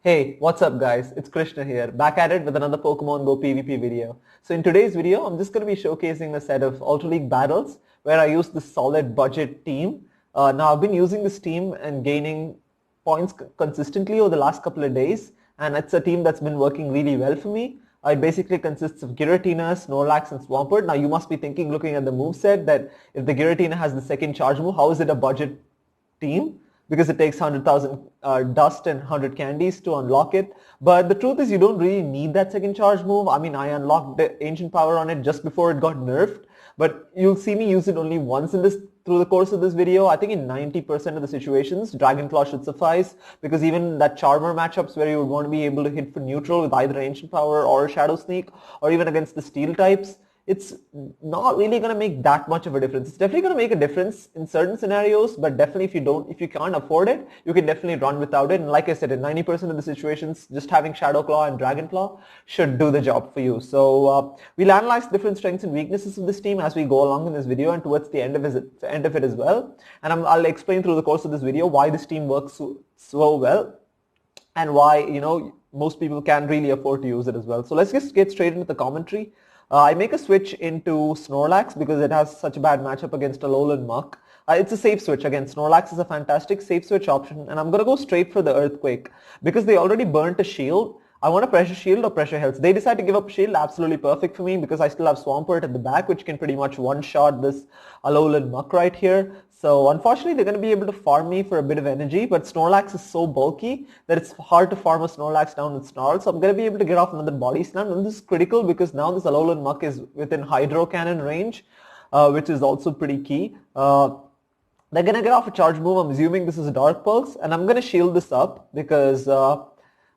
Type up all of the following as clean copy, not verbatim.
Hey, what's up guys? It's Krishna here, back at it with another Pokemon Go PvP video. So in today's video, I'm just going to be showcasing a set of Ultra League battles where I use this solid budget team. Now I've been using this team and gaining points consistently over the last couple of days, and it's a team that's been working really well for me. It basically consists of Giratina, Snorlax, and Swampert. Now you must be thinking, looking at the moveset, that if the Giratina has the second charge move, how is it a budget team? Because it takes 100,000 dust and 100 candies to unlock it. But the truth is you don't really need that second charge move. I mean, I unlocked the ancient power on it just before it got nerfed, but you'll see me use it only once in this through the course of this video. I think in 90% of the situations, Dragon Claw should suffice, because even that Charmer matchups where you would want to be able to hit for neutral with either ancient power or Shadow Sneak, or even against the steel types, it's not really going to make that much of a difference. It's definitely going to make a difference in certain scenarios, but definitely if you can't afford it, you can definitely run without it. And like I said, in 90% of the situations, just having Shadow Claw and Dragon Claw should do the job for you. So we'll analyze different strengths and weaknesses of this team as we go along in this video and towards the end of it as well. And I'll explain through the course of this video why this team works so well and why most people can really afford to use it as well. So let's just get straight into the commentary. I make a switch into Snorlax because it has such a bad matchup against Alolan Muck. It's a safe switch. Again, Snorlax is a fantastic safe switch option, and I'm going to go straight for the Earthquake because they already burnt a shield. I want a pressure shield or pressure health. They decide to give up a shield, absolutely perfect for me because I still have Swampert at the back, which can pretty much one-shot this Alolan Muck right here. So unfortunately, they're going to be able to farm me for a bit of energy, but Snorlax is so bulky that it's hard to farm a Snorlax down with Snarl. So I'm going to be able to get off another Body Slam, and this is critical because now this Alolan Muck is within Hydro Cannon range, which is also pretty key. They're going to get off a charge move. I'm assuming this is a Dark Pulse, and I'm going to shield this up because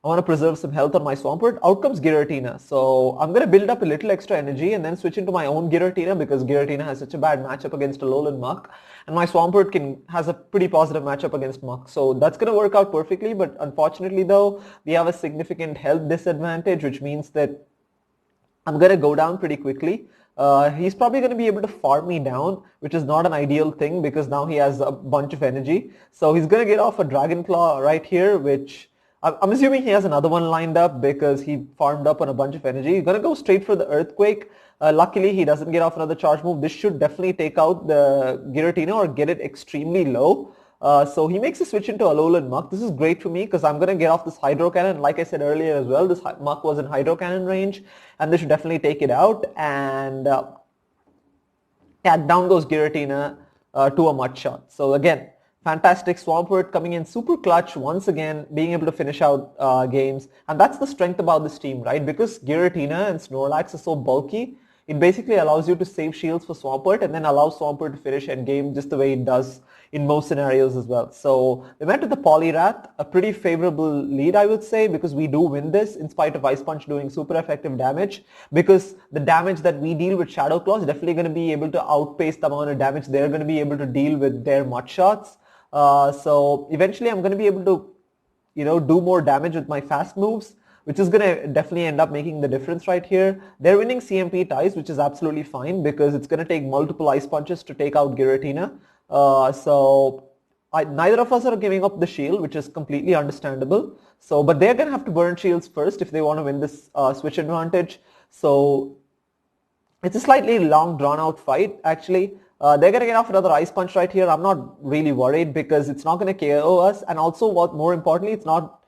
I want to preserve some health on my Swampert. Out comes Giratina. So I'm going to build up a little extra energy and then switch into my own Giratina because Giratina has such a bad matchup against Alolan Muck. And my Swampert has a pretty positive matchup against Muck. So that's going to work out perfectly. But unfortunately though, we have a significant health disadvantage, which means that I'm going to go down pretty quickly. He's probably going to be able to farm me down, which is not an ideal thing because now he has a bunch of energy. So he's going to get off a Dragon Claw right here, which I'm assuming he has another one lined up because he farmed up on a bunch of energy. He's going to go straight for the Earthquake. Luckily, he doesn't get off another charge move. This should definitely take out the Giratina or get it extremely low. So he makes a switch into Alolan Muck. This is great for me because I'm going to get off this Hydro Cannon. Like I said earlier as well, this Muck was in Hydro Cannon range, and this should definitely take it out. And yeah, down goes Giratina to a Mud Shot. So again, fantastic Swampert coming in super clutch once again, being able to finish out games. And that's the strength about this team, right? Because Giratina and Snorlax are so bulky, it basically allows you to save shields for Swampert and then allows Swampert to finish endgame just the way it does in most scenarios as well. So we went to the Poliwrath, a pretty favorable lead I would say, because we do win this in spite of Ice Punch doing super effective damage, because the damage that we deal with Shadow Claw is definitely going to be able to outpace the amount of damage they're going to be able to deal with their Mud Shots. So eventually I'm going to be able to do more damage with my fast moves, which is going to definitely end up making the difference right here. They're winning CMP ties, which is absolutely fine because it's going to take multiple Ice Punches to take out Giratina. So neither of us are giving up the shield, which is completely understandable. So, but they're going to have to burn shields first if they want to win this switch advantage. So it's a slightly long drawn out fight actually. They're going to get off another Ice Punch right here. I'm not really worried because it's not going to KO us, and also what more importantly, it's not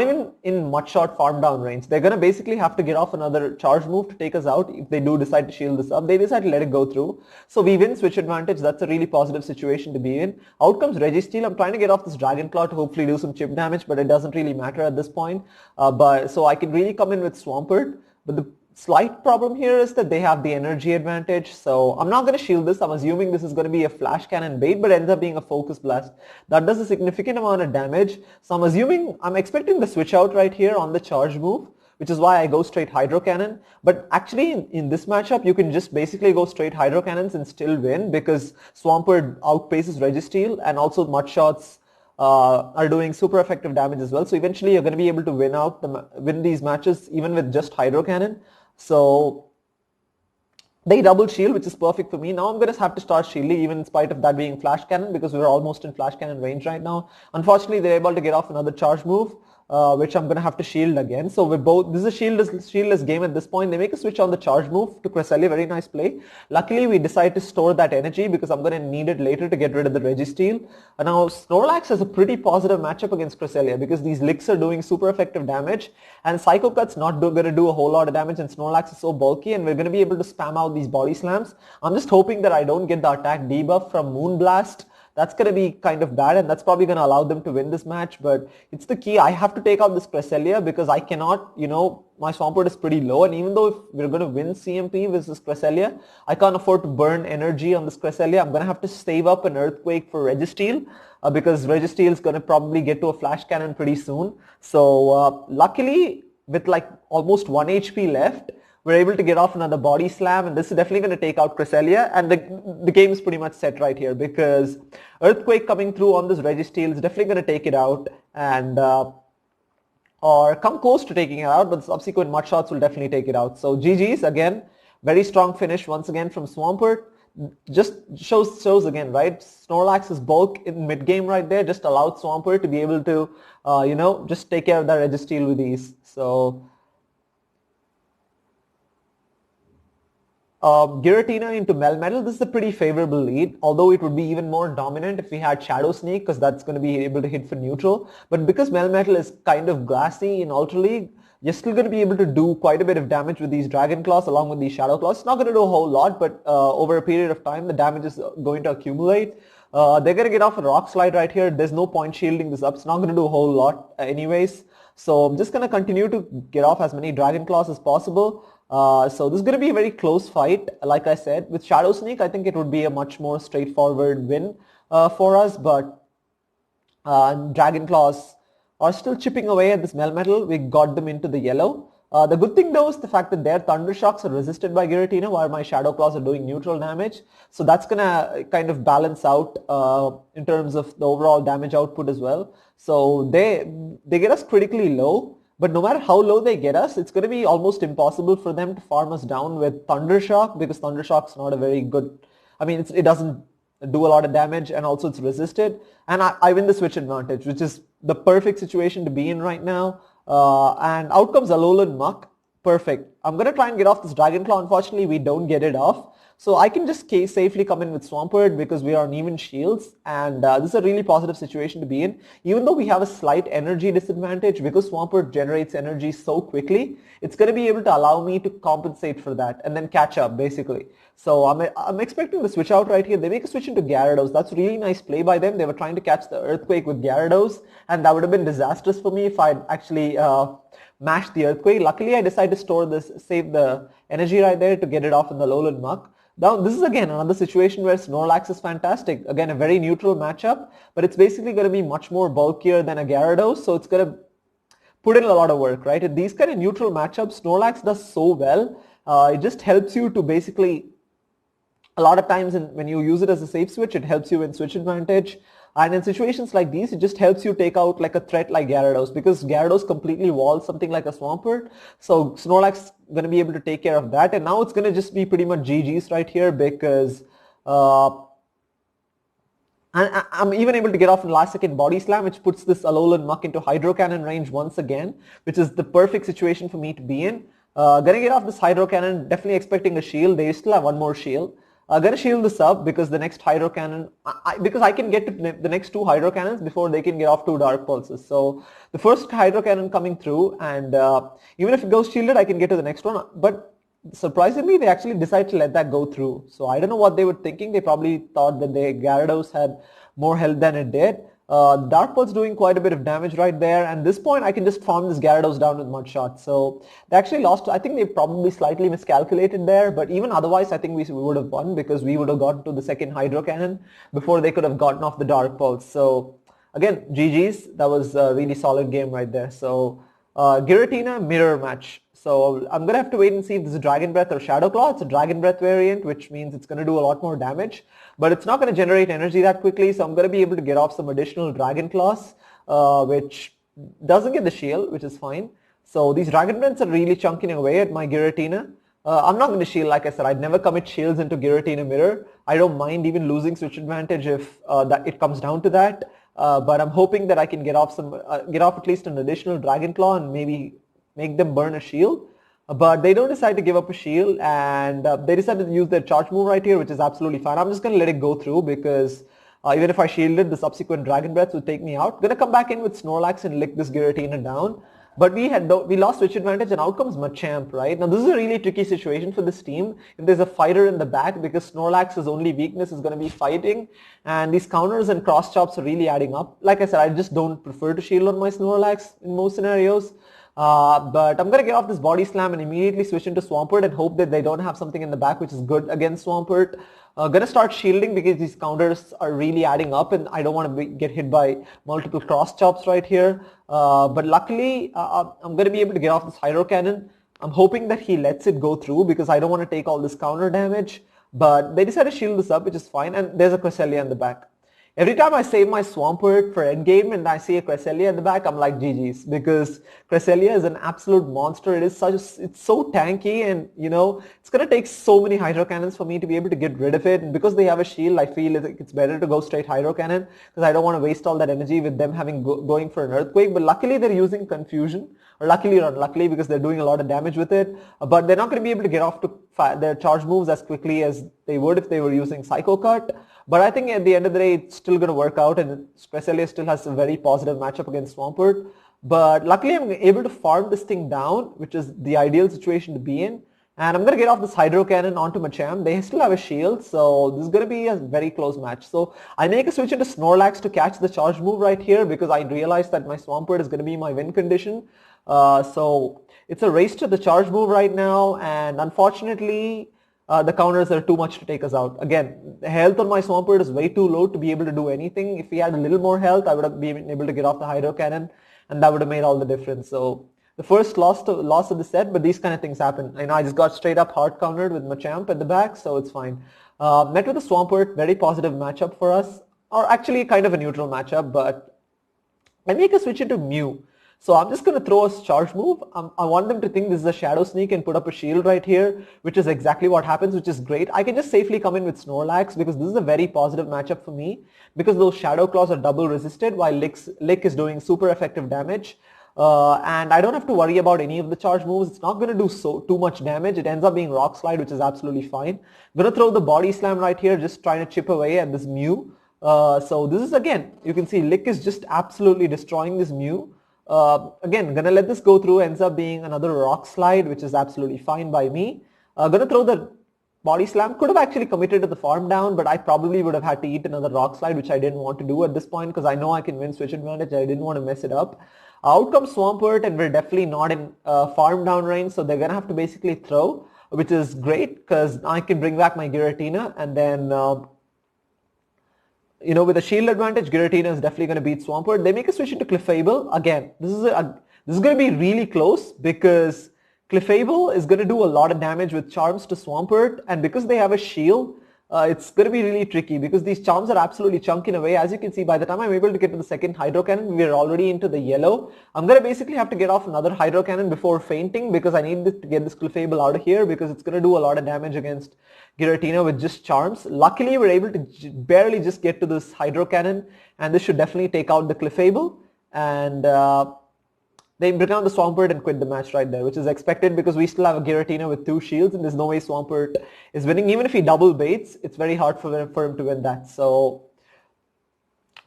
even in much short farm down range. They're going to basically have to get off another charge move to take us out if they do decide to shield this up. They decide to let it go through. So we win switch advantage. That's a really positive situation to be in. Out comes Registeel. I'm trying to get off this Dragon Claw to hopefully do some chip damage, but it doesn't really matter at this point. So I can really come in with Swampert, but the slight problem here is that they have the energy advantage, so I'm not going to shield this. I'm assuming this is going to be a flash cannon bait, but it ends up being a focus blast. That does a significant amount of damage, so I'm expecting the switch out right here on the charge move, which is why I go straight Hydro Cannon. But actually in this matchup, you can just basically go straight Hydro Cannons and still win because Swampert outpaces Registeel, and also Mud Shots are doing super effective damage as well. So eventually you're going to be able to win these matches even with just Hydro Cannon. So they double shield, which is perfect for me. Now I'm going to have to start shielding even in spite of that being flash cannon because we're almost in flash cannon range right now. Unfortunately, they're able to get off another charge move. which I'm going to have to shield again. So we're both, this is a shieldless game at this point. They make a switch on the charge move to Cresselia, very nice play. Luckily, we decide to store that energy because I'm going to need it later to get rid of the Registeel. And now Snorlax has a pretty positive matchup against Cresselia because these licks are doing super effective damage and Psycho Cut's not going to do a whole lot of damage, and Snorlax is so bulky and we're going to be able to spam out these body slams. I'm just hoping that I don't get the attack debuff from Moonblast. That's going to be kind of bad, and that's probably going to allow them to win this match, but it's the key. I have to take out this Cresselia because I cannot, my Swampert is pretty low, and even though if we're going to win CMP versus Cresselia, I can't afford to burn energy on this Cresselia. I'm going to have to save up an Earthquake for Registeel because Registeel is going to probably get to a Flash Cannon pretty soon. So luckily, with like almost 1 HP left, we're able to get off another body slam, and this is definitely going to take out Cresselia, and the game is pretty much set right here because Earthquake coming through on this Registeel is definitely going to take it out, and or come close to taking it out, but subsequent mud shots will definitely take it out. So GG's again, very strong finish once again from Swampert. Just shows again, right? Snorlax's bulk in mid game right there just allowed Swampert to be able to just take care of that Registeel with ease. So Giratina into Melmetal, this is a pretty favorable lead, although it would be even more dominant if we had Shadow Sneak because that's going to be able to hit for neutral. But because Melmetal is kind of glassy in Ultra League, you're still going to be able to do quite a bit of damage with these Dragon Claws along with these Shadow Claws. It's not going to do a whole lot, but over a period of time, the damage is going to accumulate. They're going to get off a Rock Slide right here. There's no point shielding this up. It's not going to do a whole lot anyways. So I'm just going to continue to get off as many Dragon Claws as possible. So this is going to be a very close fight. Like I said, with Shadow Sneak, I think it would be a much more straightforward win for us, but Dragon Claws are still chipping away at this Melmetal. We got them into the yellow. The good thing though is the fact that their Thunder Shocks are resisted by Giratina while my Shadow Claws are doing neutral damage. So that's going to kind of balance out in terms of the overall damage output as well. So they get us critically low. But no matter how low they get us, it's going to be almost impossible for them to farm us down with Thunder Shock because Thunder Shock's not a very good, it doesn't do a lot of damage, and also it's resisted. And I win the switch advantage, which is the perfect situation to be in right now. And out comes Alolan Muck. Perfect. I'm going to try and get off this Dragon Claw. Unfortunately, we don't get it off. So I can just safely come in with Swampert because we are on even shields, and this is a really positive situation to be in. Even though we have a slight energy disadvantage because Swampert generates energy so quickly, it's going to be able to allow me to compensate for that and then catch up basically. So I'm expecting the switch out right here. They make a switch into Gyarados. That's a really nice play by them. They were trying to catch the Earthquake with Gyarados, and that would have been disastrous for me if I'd actually mashed the Earthquake. Luckily, I decided to save the energy right there to get it off in the Alolan Muck. Now, this is again another situation where Snorlax is fantastic. Again, a very neutral matchup, but it's basically going to be much more bulkier than a Gyarados, so it's going to put in a lot of work, right? In these kind of neutral matchups, Snorlax does so well. It just helps you to basically, a lot of times when you use it as a safe switch, it helps you in switch advantage. And in situations like these, it just helps you take out like a threat like Gyarados because Gyarados completely walls something like a Swampert. So Snorlax is going to be able to take care of that. And now it's going to just be pretty much GG's right here because and I'm even able to get off in last second Body Slam, which puts this Alolan Muck into Hydro Cannon range once again, which is the perfect situation for me to be in. Gonna get off this Hydro Cannon, definitely expecting a shield. They still have one more shield. Gonna shield this up because the next Hydro Cannon, because I can get to the next two Hydro Cannons before they can get off two Dark Pulses. So the first Hydro Cannon coming through, and even if it goes shielded, I can get to the next one. But surprisingly, they actually decided to let that go through. So I don't know what they were thinking. They probably thought that the Gyarados had more health than it did. Dark Pulse doing quite a bit of damage right there, and at this point I can just farm this Gyarados down with Mud Shot. So they actually lost. I think they probably slightly miscalculated there, but even otherwise I think we would have won because we would have gotten to the second Hydro Cannon before they could have gotten off the Dark Pulse. So again, GG's. That was a really solid game right there. So Giratina mirror match. So I'm going to have to wait and see if this is Dragon Breath or Shadow Claw. It's a Dragon Breath variant, which means it's going to do a lot more damage. But it's not going to generate energy that quickly, so I'm going to be able to get off some additional Dragon Claws, which doesn't get the shield, which is fine. So these Dragon Breaths are really chunking away at my Giratina. I'm not going to shield, like I said. I'd never commit shields into Giratina Mirror. I don't mind even losing switch advantage if it comes down to that. but I'm hoping that I can get off at least an additional Dragon Claw and maybe make them burn a shield. But they don't decide to give up a shield, and they decided to use their charge move right here, which is absolutely fine. I'm just going to let it go through because even if I shielded, the subsequent Dragon Breaths would take me out. Going to come back in with Snorlax and lick this Giratina down. But we lost switch advantage, and out comes Machamp, right? Now this is a really tricky situation for this team. If there's a fighter in the back, because Snorlax's only weakness is going to be fighting, and these counters and cross chops are really adding up. Like I said, I just don't prefer to shield on my Snorlax in most scenarios. But I'm going to get off this body slam and immediately switch into Swampert and hope that they don't have something in the back, which is good against Swampert. Gonna start shielding because these counters are really adding up and I don't want to get hit by multiple cross chops right here. But luckily, I'm going to be able to get off this Hydro Cannon. I'm hoping that he lets it go through because I don't want to take all this counter damage. But they decided to shield this up, which is fine. And there's a Cresselia in the back. Every time I save my Swampert for endgame and I see a Cresselia in the back, I'm like GG's, because Cresselia is an absolute monster. It's so tanky, and it's gonna take so many Hydro Cannons for me to be able to get rid of it. And because they have a shield, I feel it's better to go straight Hydro Cannon because I don't want to waste all that energy with them going for an Earthquake. But luckily they're using Confusion, or luckily or unluckily, because they're doing a lot of damage with it. But they're not going to be able to get off to their charge moves as quickly as they would if they were using Psycho Cut. But I think at the end of the day, it's still going to work out, and Cresselia still has a very positive matchup against Swampert. But luckily, I'm able to farm this thing down, which is the ideal situation to be in. And I'm going to get off this Hydro Cannon onto Machamp. They still have a shield, so this is going to be a very close match. So I make a switch into Snorlax to catch the charge move right here because I realized that my Swampert is going to be my win condition. So it's a race to the charge move right now, and unfortunately, the counters are too much to take us out. Again, the health on my Swampert is way too low to be able to do anything. If he had a little more health, I would have been able to get off the Hydro Cannon, and that would have made all the difference. So the first loss of the set, but these kind of things happen. I just got straight up hard countered with Machamp at the back, so it's fine. Met with the Swampert, very positive matchup for us, or actually kind of a neutral matchup, but I make a switch into Mew. So I'm just going to throw a charge move. I want them to think this is a Shadow Sneak and put up a shield right here, which is exactly what happens, which is great. I can just safely come in with Snorlax because this is a very positive matchup for me because those Shadow Claws are double resisted while Lick is doing super effective damage. And I don't have to worry about any of the charge moves. It's not going to do too much damage. It ends up being Rock Slide, which is absolutely fine. I'm going to throw the Body Slam right here, just trying to chip away at this Mew. So this is, again, you can see Lick is just absolutely destroying this Mew. Again, gonna let this go through, ends up being another Rock Slide, which is absolutely fine by me. Gonna throw the Body Slam. Could have actually committed to the farm down, but I probably would have had to eat another Rock Slide, which I didn't want to do at this point because I know I can win switch advantage. I didn't want to mess it up. Out comes Swampert, and we're definitely not in farm down range, so they're gonna have to basically throw, which is great because I can bring back my Giratina, and then with a shield advantage, Giratina is definitely going to beat Swampert. They make a switch into Clefable. Again, this is going to be really close because Clefable is going to do a lot of damage with charms to Swampert, and because they have a shield, it's going to be really tricky because these charms are absolutely chunking away. As you can see, by the time I'm able to get to the second Hydro Cannon, we're already into the yellow. I'm going to basically have to get off another Hydro Cannon before fainting because I need to get this Clefable out of here because it's going to do a lot of damage against Giratina with just charms. Luckily, we're able to barely just get to this Hydro Cannon, and this should definitely take out the Clefable. And they bring down the Swampert and quit the match right there, which is expected because we still have a Giratina with 2 shields, and there's no way Swampert is winning. Even if he double baits, it's very hard for him to win that. So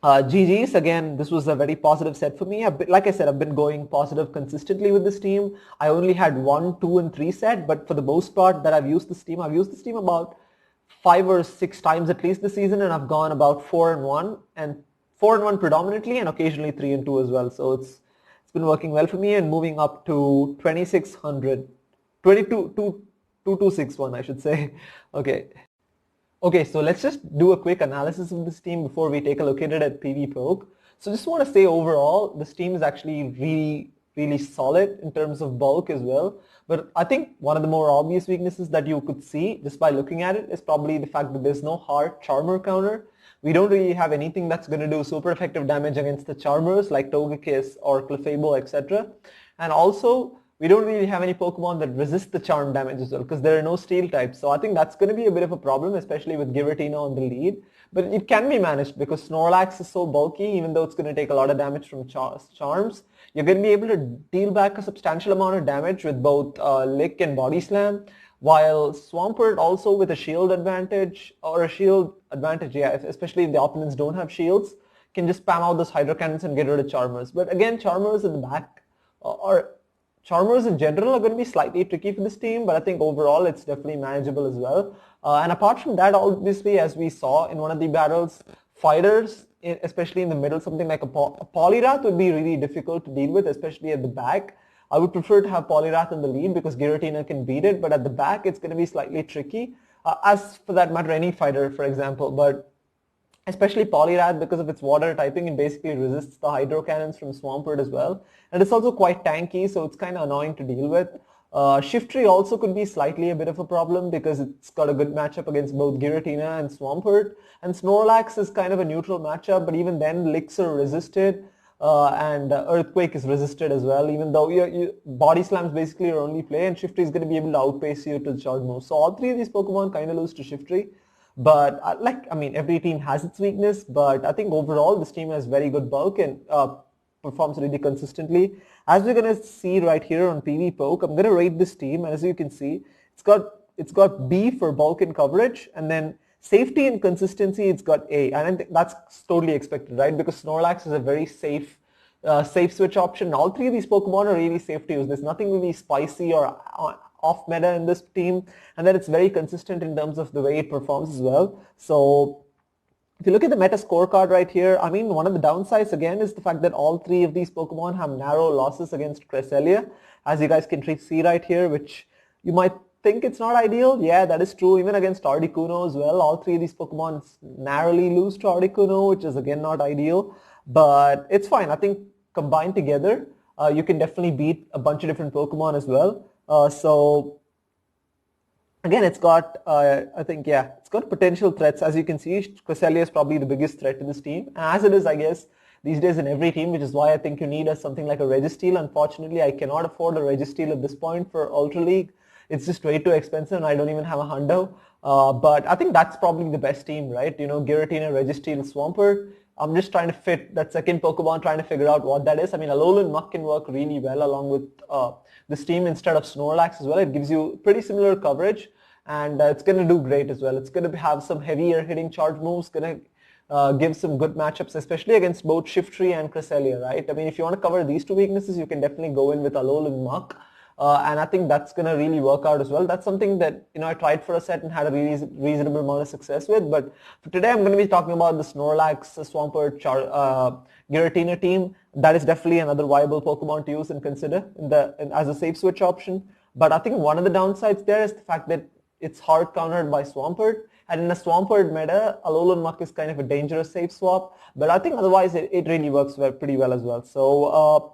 GG's. Again, this was a very positive set for me. Like I said, I've been going positive consistently with this team. I only had 1, 2, and 3 set, but for the most part that I've used this team about 5 or 6 times at least this season, and I've gone about 4-1, and 4-1 predominantly, and occasionally 3-2 as well. So it's been working well for me, and moving up to 2600, 2261, I should say. Okay, so let's just do a quick analysis of this team before we take a look at it at PvPoke. So just want to say overall, this team is actually really, really solid in terms of bulk as well. But I think one of the more obvious weaknesses that you could see just by looking at it is probably the fact that there's no hard Charmer counter. We don't really have anything that's going to do super effective damage against the Charmers like Togekiss or Clefable, etc. And also, we don't really have any Pokemon that resist the charm damage as well because there are no steel types. So I think that's going to be a bit of a problem, especially with Giratina on the lead. But it can be managed because Snorlax is so bulky, even though it's going to take a lot of damage from charms. You're going to be able to deal back a substantial amount of damage with both Lick and Body Slam, while Swampert also with a shield advantage, yeah, especially if the opponents don't have shields, can just spam out those Hydro Cannons and get rid of Charmers. But again, Charmers at the back, or Charmers in general are going to be slightly tricky for this team, but I think overall it's definitely manageable as well. And apart from that, obviously, as we saw in one of the battles, fighters, especially in the middle, something like a Poliwrath would be really difficult to deal with, especially at the back. I would prefer to have Poliwrath in the lead because Giratina can beat it, but at the back it's going to be slightly tricky, as for that matter any fighter, for example. But especially Poliwrath, because of its water typing, it basically resists the Hydro Cannons from Swampert as well. And it's also quite tanky, so it's kind of annoying to deal with. Shiftry also could be slightly a bit of a problem because it's got a good matchup against both Giratina and Swampert. And Snorlax is kind of a neutral matchup, but even then Licks are resisted. And Earthquake is resisted as well, even though Body Slam's basically your only play, and Shiftry is going to be able to outpace you to the charge move. So all three of these Pokemon kind of lose to Shiftry. But every team has its weakness, but I think overall this team has very good bulk and performs really consistently. As we're going to see right here on PV Poke, I'm going to rate this team, and as you can see, it's got B for bulk and coverage, and then safety and consistency, it's got A, and I think that's totally expected, right? Because Snorlax is a very safe switch option. All three of these Pokemon are really safe to use. There's nothing really spicy or off meta in this team, and then it's very consistent in terms of the way it performs as well. So if you look at the meta scorecard right here, I mean, one of the downsides again is the fact that all three of these Pokemon have narrow losses against Cresselia, as you guys can see right here, which you might think it's not ideal. Yeah, that is true. Even against Articuno as well, all three of these Pokemon narrowly lose to Articuno, which is again not ideal, but it's fine. I think combined together, you can definitely beat a bunch of different Pokemon as well. So again, it's got, it's got potential threats. As you can see, Cresselia is probably the biggest threat to this team, as it is, I guess, these days in every team, which is why I think you need something like a Registeel. Unfortunately, I cannot afford a Registeel at this point for Ultra League. It's just way too expensive, and I don't even have a hundo. But I think that's probably the best team, right? You know, Giratina, Registeel, Swampert. I'm just trying to fit that second Pokemon, trying to figure out what that is. I mean, Alolan Muck can work really well along with this team instead of Snorlax as well. It gives you pretty similar coverage, and it's going to do great as well. It's going to have some heavier hitting charge moves, going to give some good matchups, especially against both Shiftry and Cresselia, right? I mean, if you want to cover these two weaknesses, you can definitely go in with Alolan Muck. And I think that's going to really work out as well. That's something that, I tried for a set and had a really reasonable amount of success with. But for today, I'm going to be talking about the Snorlax, Swampert, Giratina team. That is definitely another viable Pokemon to use and consider as a safe switch option. But I think one of the downsides there is the fact that it's hard countered by Swampert. And in a Swampert meta, Alolan Muck is kind of a dangerous safe swap. But I think otherwise it really works pretty well as well. So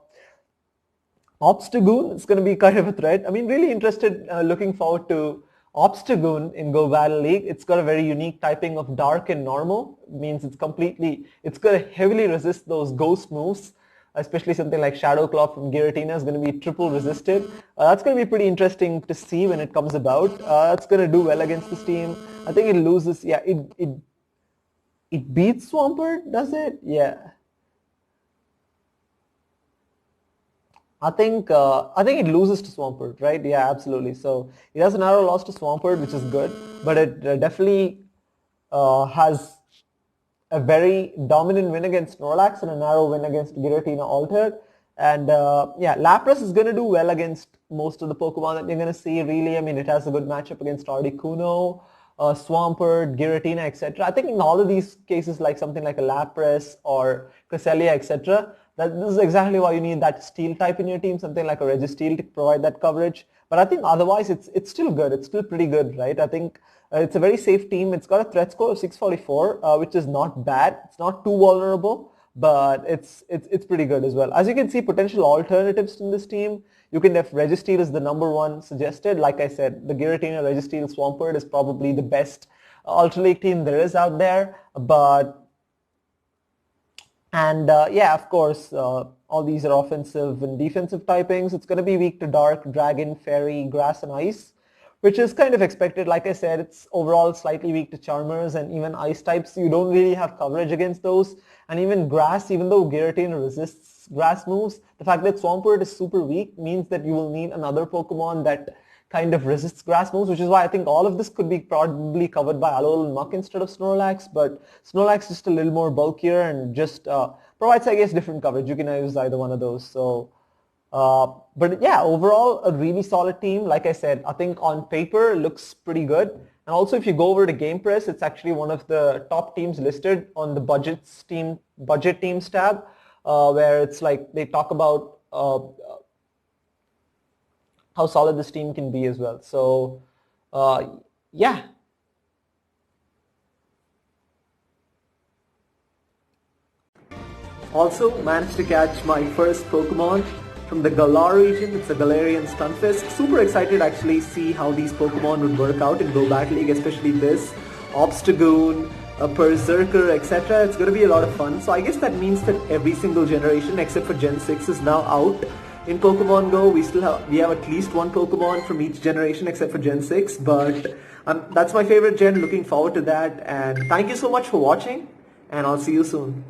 Obstagoon is going to be kind of a threat. I mean, really interested, looking forward to Obstagoon in Go Battle League. It's got a very unique typing of Dark and Normal. It means it's going to heavily resist those ghost moves, especially something like Shadow Claw from Giratina is going to be triple resisted. That's going to be pretty interesting to see when it comes about. It's going to do well against this team. I think it loses, yeah, it beats Swampert, does it? Yeah. I think it loses to Swampert, right? Yeah, absolutely. So it has a narrow loss to Swampert, which is good, but it definitely has a very dominant win against Snorlax and a narrow win against Giratina Altered. And yeah, Lapras is going to do well against most of the Pokemon that you're going to see, really. I mean, it has a good matchup against Articuno, Swampert, Giratina, etc. I think in all of these cases, like something like a Lapras or Cresselia, etc., this is exactly why you need that steel type in your team, something like a Registeel to provide that coverage. But I think otherwise it's still good. It's still pretty good, right? I think it's a very safe team. It's got a threat score of 644, which is not bad. It's not too vulnerable, but it's pretty good as well. As you can see, potential alternatives in this team, you can have Registeel is the number one suggested. Like I said, the Giratina, Registeel, Swampert is probably the best Ultra League team there is out there. But yeah, of course, All these are offensive and defensive typings. It's going to be weak to Dark, Dragon, Fairy, Grass, and Ice, which is kind of expected. Like I said, it's overall slightly weak to Charmers and even Ice types. You don't really have coverage against those. And even Grass, even though Giratina resists Grass moves, the fact that Swampert is super weak means that you will need another Pokemon that kind of resists Grass moves, which is why I think all of this could be probably covered by Alolan and Muck instead of Snorlax, but Snorlax is just a little more bulkier and just provides, I guess, different coverage. You can use either one of those. So, but yeah, overall, a really solid team. Like I said, I think on paper, it looks pretty good. And also, if you go over to Game Press, it's actually one of the top teams listed on the budget teams tab, where it's like they talk about how solid this team can be as well. So, yeah. Also managed to catch my first Pokemon from the Galar region. It's a Galarian Stunfisk. Super excited to actually see how these Pokemon would work out in Go Battle League, especially this, Obstagoon, a Berserker, etc. It's going to be a lot of fun. So I guess that means that every single generation except for Gen 6 is now out. In Pokemon Go, we have at least one Pokemon from each generation except for Gen 6, but that's my favorite gen. Looking forward to that, and thank you so much for watching, and I'll see you soon.